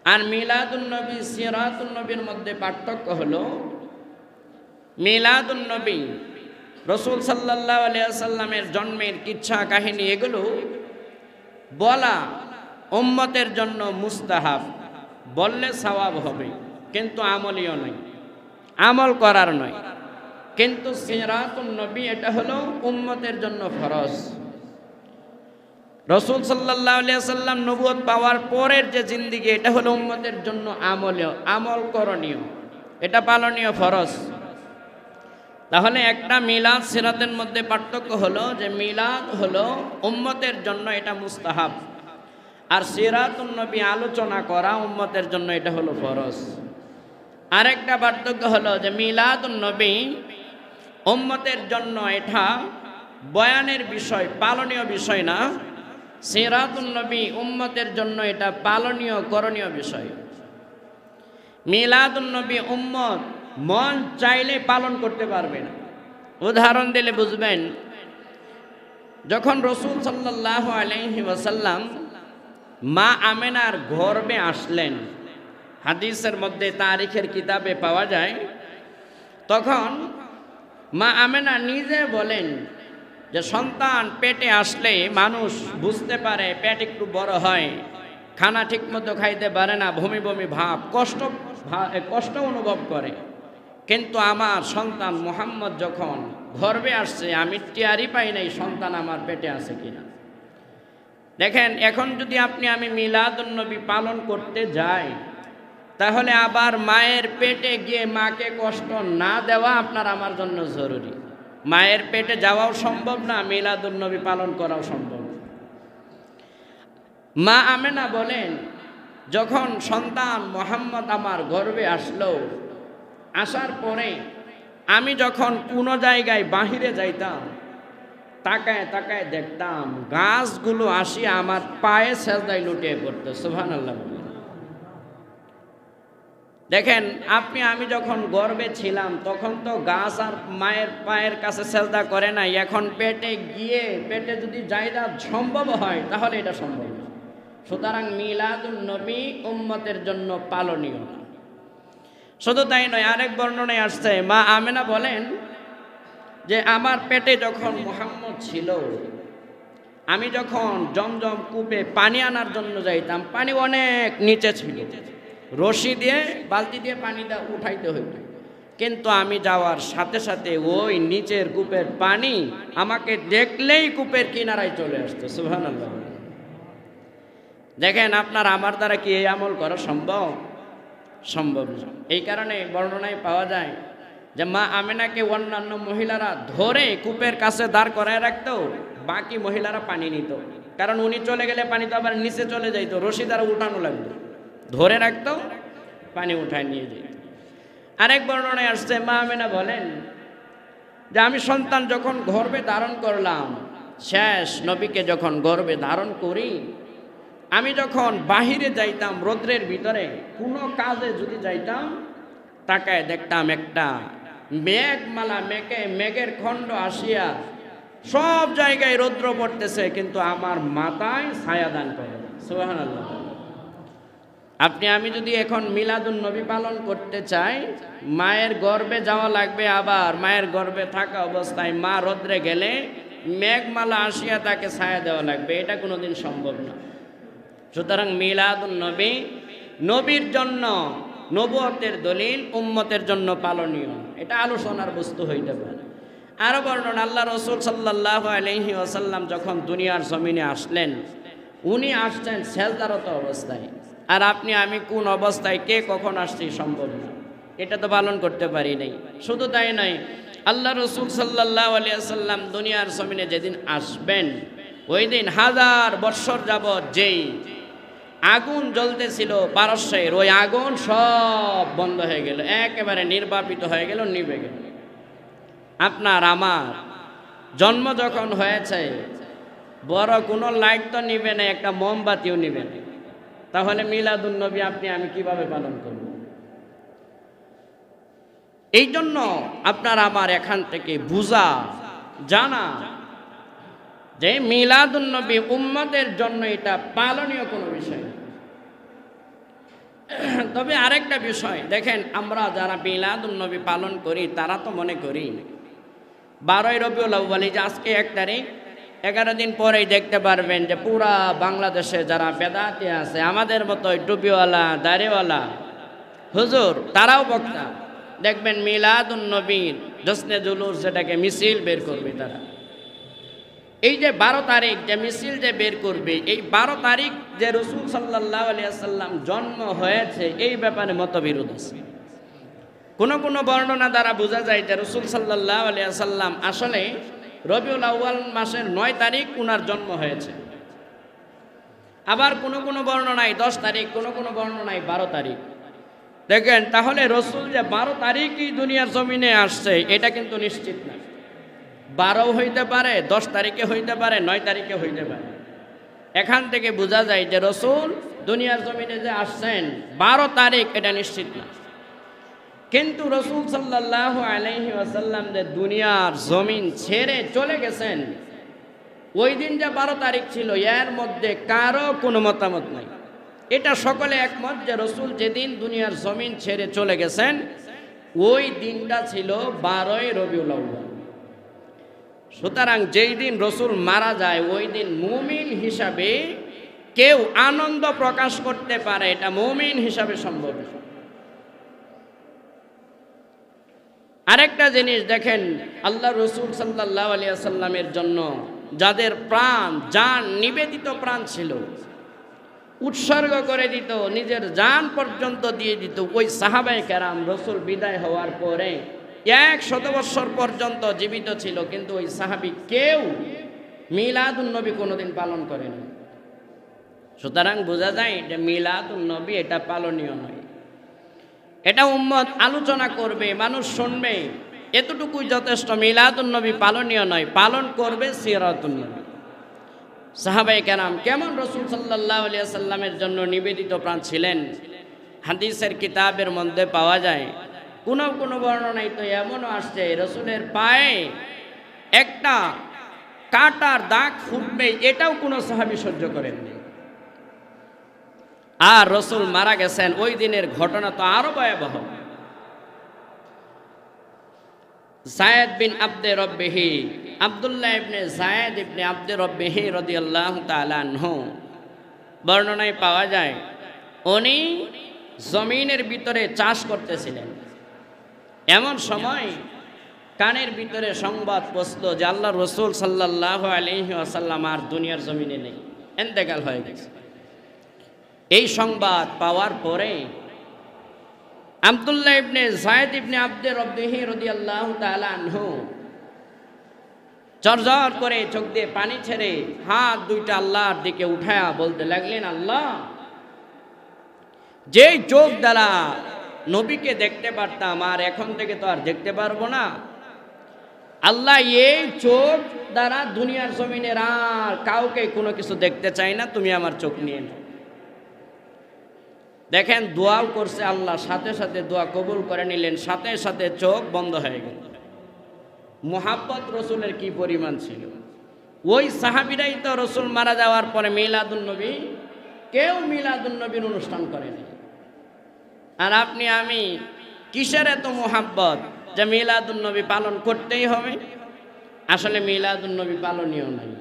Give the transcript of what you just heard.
আর মিলাদুন্নবী সিরাতুন্নবীর মধ্যে পার্থক্য হলো, মিলাদুন্নবী রসুল সাল্লাল্লাহু আলাইহি ওয়াসাল্লামের জন্মের কিচ্ছা কাহিনী এগুলো বলা উম্মতের জন্য মুস্তাহাব, বললে সওয়াব হবে, কিন্তু আমলীয় নয়, আমল করার নয়। কিন্তু সিরাতুন্নবী এটা হলো উম্মতের জন্য ফরজ। রসুল সাল্লাল্লাহু আলাইহি ওয়াসাল্লাম নবুয়ত পাওয়ার পরের যে জিন্দেগি, এটা হলো উম্মতের জন্য আমল করণীয়, এটা পালনীয় ফরজ। তাহলে একটা মিলাদ সিরাতের মধ্যে পার্থক্য হলো যে মিলাদ হলো উম্মতের জন্য এটা মুস্তাহাব, আর সিরাতুন্নবী আলোচনা করা উম্মতের জন্য এটা হলো ফরজ। আরেকটা পার্থক্য হলো যে মিলাদুন্নবী উম্মতের জন্য এটা বয়ানের বিষয়, পালনীয় বিষয় না। সিরাতুন্নবী উম্মতের জন্য এটা পালনীয় করণীয় বিষয়। মিলাদুন্নবী উম্মত মন চাইলে পালন করতে পারবে না। উদাহরণ দিলে বুঝবেন, যখন রসুল সাল্লাল্লাহু আলাইহি ওয়াসাল্লাম মা আমেনার গর্ভে আসলেন, হাদিসের মধ্যে তারিখের কিতাবে পাওয়া যায়, তখন মা আমেনা নিজে বলেন যে সন্তান পেটে আসলে মানুষ বুঝতে পারে পেট একটু বড় হয়, খানা ঠিক মতো খাইতে পারে না, বমি বমি ভাব, কষ্ট অনুভব করে। কিন্তু আমার সন্তান মুহাম্মদ যখন গর্ভে আসছে, আমি টেরই পাই নাই সন্তান আমার পেটে আছে কিনা। দেখেন, এখন যদি আমি মিলাদুন্নবী পালন করতে যাই, তাহলে আবার মায়ের পেটে গিয়ে মাকে কষ্ট না দেওয়া আপনার আমার জন্য জরুরি। মায়ের পেটে যাওয়াও সম্ভব না, মিলাদুন্নবী পালন করাও সম্ভব না। মা আমেনা বলেন, যখন সন্তান মুহাম্মদ আমার গর্ভে আসলো, আসার পরে আমি যখন কোনো জায়গায় বাহিরে যাইতাম, তাকায় তাকায় দেখতাম গাছগুলো আসিয়া আমার পায়ে সেজদায় লুটিয়ে পড়তো। সুবহানাল্লাহ। দেখেন, আমি যখন গর্ভে ছিলাম তখন তো গাছ আর মায়ের পায়ের কাছে সেজদা করে নাই। এখন পেটে গিয়ে পেটে যদি জায়গা সম্ভব হয় তাহলে এটা সম্ভব। সুতরাং মিলাদুন্নবী উম্মতের জন্য পালনীয়। শুধু তাই নয়, আরেক বর্ণনায় আসছে, মা আমেনা বলেন যে আমার পেটে যখন মুহাম্মদ ছিল, আমি যখন জমজম কূপে পানি আনার জন্য যাইতাম, পানি অনেক নিচে ছিল, রশি দিয়ে বালতি দিয়ে পানিটা উঠাইতে হইতো। কিন্তু আমি যাওয়ার সাথে সাথে ওই নিচের কূপের পানি আমাকে দেখলেই কূপের কিনারায় চলে আসতো। সুবহানাল্লাহ। দেখেন, আপনার আমার দ্বারা কি এই আমল করা সম্ভব? সম্ভব না। এই কারণে বর্ণনায় পাওয়া যায় যে মা আমেনাকে অন্যান্য মহিলারা ধরে কূপের কাছে দাঁড় করায় রাখতো, বাকি মহিলারা পানি নিত। কারণ উনি চলে গেলে পানি তো আবার নিচে চলে যাইত, রশি দ্বারা উঠানো লাগতো, ধরে রাখতো, পানি উঠায় নিয়ে যেত। আরেক বর্ণনায় আসছে, মা আমেনা বলেন যে আমি সন্তান যখন গর্ভে ধারণ করলাম, শেষ নবীকে যখন গর্ভে ধারণ করি, আমি যখন বাহিরে যাইতাম রৌদ্রের ভিতরে কোনো কাজে যদি যাইতাম, তাকায় দেখতাম একটা মেঘমালা, মেঘের খণ্ড আসিয়া সব জায়গায় রৌদ্র পড়তেছে, কিন্তু আমার মাথায় ছায়া দান করে। সুবহানাল্লাহ। আমি যদি এখন মিলাদুন্নবী পালন করতে চাই, মায়ের গর্ভে যাওয়া লাগবে, আবার মায়ের গর্ভে থাকা অবস্থায় মা রৌদ্রে গেলে মেঘমালা আসিয়া তাকে ছায়া দেওয়া লাগবে, এটা কোনোদিন সম্ভব না। সুতরাং মিলাদুন্নবী নবীর জন্য নবুয়তের দলিল, উম্মতের জন্য পালনীয়, এটা আলোচনার বস্তু হইতে পারে। আরো বর্ণনা, আল্লাহ রসুল সাল্লাল্লাহু আলাইহি ওয়াসাল্লাম যখন দুনিয়ার জমিনে আসলেন, উনি আসছেন সেজদারত অবস্থায়, আর আমি কোন অবস্থায় কে কখন আসছি সম্ভব না, এটা তো পালন করতে পারি নাই। শুধু তাই নয়, আল্লাহ রসুল সাল্লাল্লাহু আলাইহি ওয়াসাল্লাম দুনিয়ার জমিনে যেদিন আসবেন, ওই দিন 1000 বৎসর যাবৎ যেই আগুন জ্বলতেছিল পারস্যের, ওই আগুন সব বন্ধ হয়ে গেল, একেবারে নির্বাপিত হয়ে গেল, নিভে গেল। আপনার আমার জন্ম যখন হয়েছে, বড় কোনো লাইট তো নিবে না, একটা মোমবাতিও নিবে না, তাহলে মিলাদুন্নবী আমি কিভাবে পালন করব? এই জন্য আপনার আমার এখান থেকে বুঝা জানা যে মিলাদুন্নবী উম্মতের জন্য এটা পালনীয় কোনো বিষয়। তবে আরেকটা বিষয় দেখেন, আমরা যারা মিলাদুন নবী পালন করি তারা তো মনে করি 12ই রবিউল আউয়াল, যে আজকে 1 তারিখ, 11 দিন পরেই দেখতে পারবেন যে পুরা বাংলাদেশে যারা বেদাতি আছে আমাদের মতো টুপিওয়ালা দাড়িওয়ালা হুজুর তারাও বক্তা, দেখবেন মিলাদুন নবীর জশ্নে জুলুস যেটাকে মিছিল বের করবে তারা। এই যে 12 তারিখ যে মিছিল যে বের করবে, এই 12 তারিখ যে রাসূল সাল্লাল্লাহু আলাইহি ওয়াসাল্লাম জন্ম হয়েছে এই ব্যাপারে মতবিরোধ আছে। কোন কোন বর্ণনা দ্বারা বোঝা যায় যে রাসূল সাল্লাল্লাহু আলাইহি ওয়াসাল্লাম আসলে রবিউল আউয়াল মাসের 9 তারিখ উনার জন্ম হয়েছে। আবার কোন কোন বর্ণনায় 10 তারিখ, কোন কোন বর্ণনায় 12 তারিখ। দেখেন তাহলে রাসূল যে 12 তারিখই দুনিয়ার জমিনে আসছে এটা কিন্তু নিশ্চিত না। 12 হইতে পারে, 10 তারিখে হইতে পারে, 9 তারিখে হইতে পারে। এখান থেকে বোঝা যায় যে রাসূল দুনিয়ার জমিনে যে আসছেন 12 তারিখ এটা নিশ্চিত না। কিন্তু রাসূল সাল্লাল্লাহু আলাইহি ওয়াসাল্লাম যে দুনিয়ার জমিন ছেড়ে চলে গেছেন, ওই দিন যে 12 তারিখ ছিল এর মধ্যে কারো কোনো মতামত নাই। এটা সকলে একমত যে রাসূল যেদিন দুনিয়ার জমিন ছেড়ে চলে গেছেন ওই দিনটা ছিল 12ই রবিউল আউয়াল। সুতরাং যেই দিন রাসূল মারা যায় ওই দিন মুমিন হিসাবে কেউ আনন্দ প্রকাশ করতে পারে, এটা মুমিন হিসাবে সম্ভব। আরেকটা জিনিস দেখেন, আল্লাহ রাসূল সাল্লাল্লাহু আলাইহি ওয়াসাল্লামের জন্য যাদের প্রাণ জান নিবেদিত প্রাণ ছিল, উৎসর্গ করে দিত, নিজের জান পর্যন্ত দিয়ে দিত, ওই সাহাবায়ে কেরাম রাসূল বিদায় হওয়ার পরে 100 বছর পর্যন্ত জীবিত ছিল, কিন্তু ওই সাহাবী কেউ মিলাদুন নবী কোনোদিন পালন করেনি। সুতরাং বোঝা যায় যে মিলাদুন নবী এটা পালনীয় নয়। এটা উম্মত আলোচনা করবে, মানুষ শুনবে, এতটুকুই যথেষ্ট। মিলাদুন নবী পালনীয় নয়, পালন করবে সিরাতুন নবী। সাহাবায়ে কেরাম কেমন রাসূল সাল্লাল্লাহু আলাইহি ওয়াসাল্লামের জন্য নিবেদিত প্রাণ ছিলেন হাদিসের কিতাবের মধ্যে পাওয়া যায়। কোন কোন বর্ণনায় তো এমনও আসছে রাসূলের পায়ে একটা কাঁটার দাগ ফুটবে এটাও কোনো সাহাবী সহ্য করেননি। আর রাসূল মারা গেছেন ওই দিনের ঘটনা তো আরো ভয়াবহ। যায়েদ বিন আব্দে রব্বিহি, আব্দুল্লাহ ইবনে যায়েদ ইবনে আব্দে রব্বিহি রাদিয়াল্লাহু তাআলা আনহু বর্ণনায় পাওয়া যায় উনি জমিনের ভিতরে চাষ করতেছিলেন। এমন সময় কানের ভিতরে সংবাদ পৌঁছলো যে আল্লাহর রাসূল সাল্লাল্লাহু আলাইহি ওয়াসাল্লাম আর দুনিয়ার জমিনে নেই, ইন্তেকাল হয়ে গেছে। এই সংবাদ পাওয়ার পরে আব্দুল্লাহ ইবনে যায়েদ ইবনে আব্দে রব্বিহি রাদিয়াল্লাহু তাআলা আনহু জরজর করে চোখ দিয়ে পানি ছেড়ে হাত দুইটা আল্লাহর দিকে উঠায়া বলতে লাগলেন, আল্লাহ, যেই চোখ দ্বারা নবীকে দেখতে পারতাম আর এখন থেকে তো আর দেখতে পারবো না, আল্লাহ এই চোখ দ্বারা দুনিয়ার জমিনের আর কাউকে কোনো কিছু দেখতে চাই না, তুমি আমার চোখ নিয়ে নাও। দেখেন দোয়াও করছে আল্লাহ, সাথে সাথে দোয়া কবুল করে নিলেন, সাথে সাথে চোখ বন্ধ হয়ে গেল। মুহাব্বত রসুলের কি পরিমাণ ছিল! ওই সাহাবীরাই তো রসুল মারা যাওয়ার পরে মিলাদুন নবী, কেউ মিলাদুন নবীর অনুষ্ঠান করেনি। আর আপনি আমি কিসের এত মুহাব্বত যে মিলাদুন নবী পালন করতেই হবে? আসলে মিলাদুন নবী পালনীয় নাই।